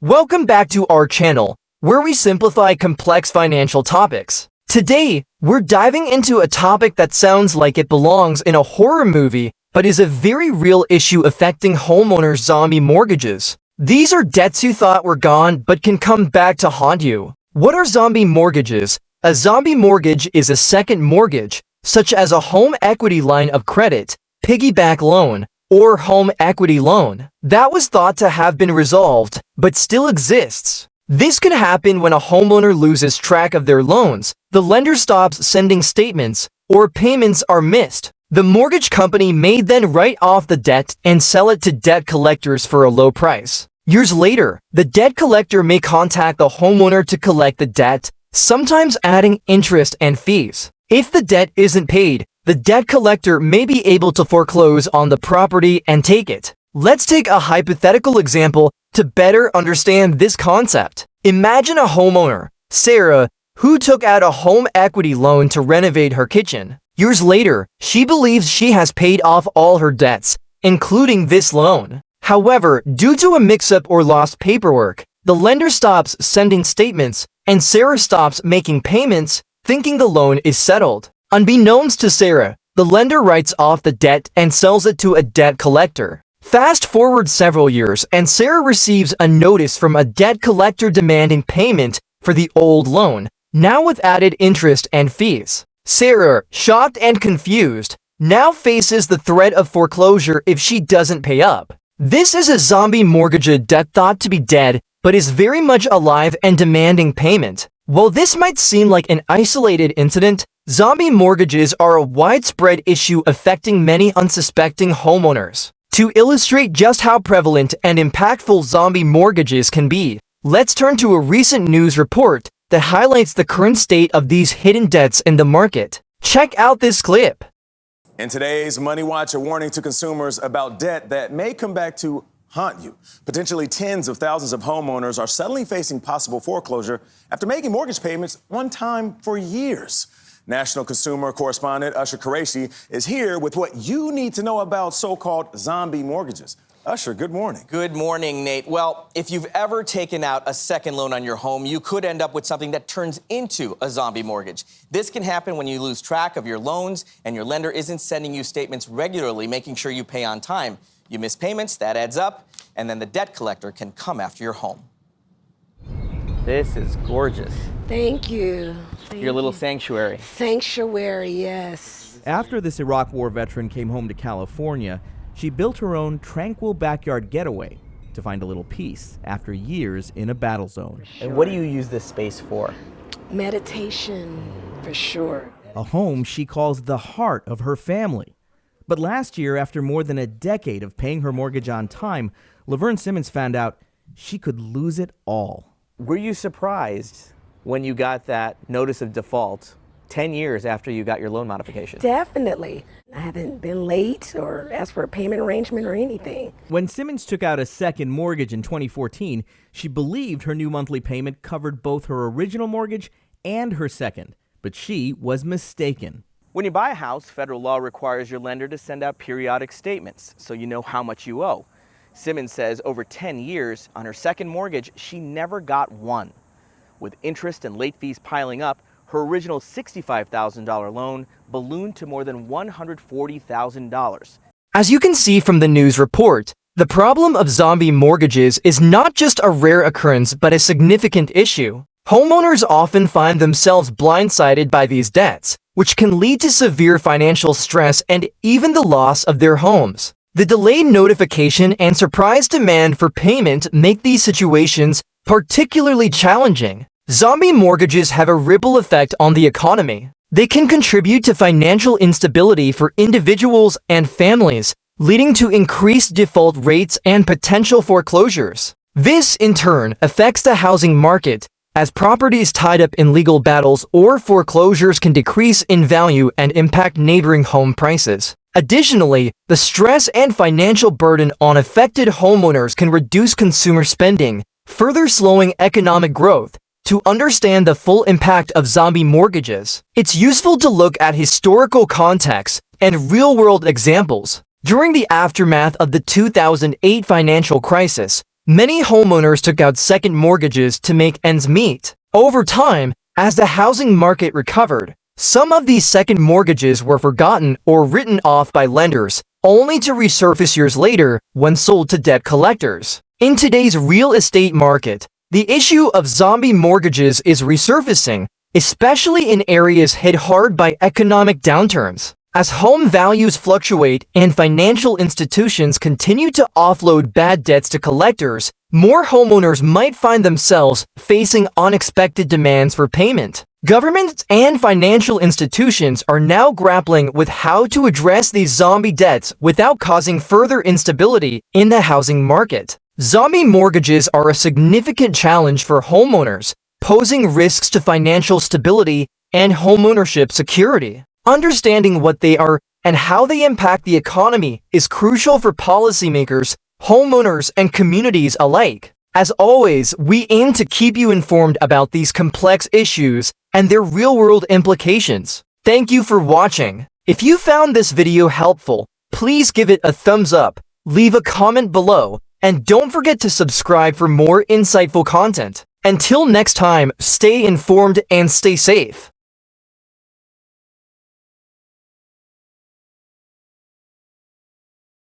Welcome back to our channel, where we simplify complex financial topics. Today, we're diving into a topic that sounds like it belongs in a horror movie, but is a very real issue affecting homeowners' zombie mortgages. These are debts you thought were gone but can come back to haunt you. What are zombie mortgages? A zombie mortgage is a second mortgage, such as a home equity line of credit, piggyback loan, or home equity loan, that was thought to have been resolved, but still exists. This can happen when a homeowner loses track of their loans, the lender stops sending statements, or payments are missed. The mortgage company may then write off the debt and sell it to debt collectors for a low price. Years later, the debt collector may contact the homeowner to collect the debt, sometimes adding interest and fees. If the debt isn't paid, the debt collector may be able to foreclose on the property and take it. Let's take a hypothetical example to better understand this concept. Imagine a homeowner, Sarah, who took out a home equity loan to renovate her kitchen. Years later, she believes she has paid off all her debts, including this loan. However, due to a mix-up or lost paperwork, the lender stops sending statements, and Sarah stops making payments, thinking the loan is settled. Unbeknownst to Sarah, the lender writes off the debt and sells it to a debt collector. Fast forward several years, and Sarah receives a notice from a debt collector demanding payment for the old loan, now with added interest and fees. Sarah, shocked and confused, now faces the threat of foreclosure if she doesn't pay up. This is a zombie mortgage, a debt thought to be dead, but is very much alive and demanding payment. While this might seem like an isolated incident, zombie mortgages are a widespread issue affecting many unsuspecting homeowners. To illustrate just how prevalent and impactful zombie mortgages can be, let's turn to a recent news report that highlights the current state of these hidden debts in the market. Check out this clip. In today's Money Watch, a warning to consumers about debt that may come back to haunt you. Potentially tens of thousands of homeowners are suddenly facing possible foreclosure after making mortgage payments one time for years. National consumer correspondent Usher Qureshi is here with what you need to know about so-called zombie mortgages. Usher, good morning. Good morning, Nate. Well, if you've ever taken out a second loan on your home, you could end up with something that turns into a zombie mortgage. This can happen when you lose track of your loans and your lender isn't sending you statements regularly, making sure you pay on time. You miss payments, that adds up, and then the debt collector can come after your home. This is gorgeous. Thank you. Your little sanctuary. Sanctuary, yes. After this Iraq War veteran came home to California, she built her own tranquil backyard getaway to find a little peace after years in a battle zone. And what do you use this space for? Meditation, for sure. A home she calls the heart of her family. But last year, after more than a decade of paying her mortgage on time, Laverne Simmons found out she could lose it all. Were you surprised when you got that notice of default 10 years after you got your loan modification? Definitely. I haven't been late or asked for a payment arrangement or anything. When Simmons took out a second mortgage in 2014, she believed her new monthly payment covered both her original mortgage and her second. But she was mistaken. When you buy a house, federal law requires your lender to send out periodic statements so you know how much you owe. Simmons says over 10 years on her second mortgage, she never got one. With interest and late fees piling up, her original $65,000 loan ballooned to more than $140,000. As you can see from the news report, the problem of zombie mortgages is not just a rare occurrence but a significant issue. Homeowners often find themselves blindsided by these debts, which can lead to severe financial stress and even the loss of their homes. The delayed notification and surprise demand for payment make these situations particularly challenging. Zombie mortgages have a ripple effect on the economy. They can contribute to financial instability for individuals and families, leading to increased default rates and potential foreclosures. This, in turn, affects the housing market, as properties tied up in legal battles or foreclosures can decrease in value and impact neighboring home prices. Additionally, the stress and financial burden on affected homeowners can reduce consumer spending, further slowing economic growth. To understand the full impact of zombie mortgages, it's useful to look at historical context and real-world examples. During the aftermath of the 2008 financial crisis, Many homeowners took out second mortgages to make ends meet. Over time, as the housing market recovered, some of these second mortgages were forgotten or written off by lenders, only to resurface years later when sold to debt collectors. In today's real estate market, the issue of zombie mortgages is resurfacing, especially in areas hit hard by economic downturns. As home values fluctuate and financial institutions continue to offload bad debts to collectors, more homeowners might find themselves facing unexpected demands for payment. Governments and financial institutions are now grappling with how to address these zombie debts without causing further instability in the housing market. Zombie mortgages are a significant challenge for homeowners, posing risks to financial stability and homeownership security. Understanding what they are and how they impact the economy is crucial for policymakers, homeowners, and communities alike. As always, we aim to keep you informed about these complex issues and their real-world implications. Thank you for watching. If you found this video helpful, please give it a thumbs up, leave a comment below, and don't forget to subscribe for more insightful content. Until next time, stay informed and stay safe.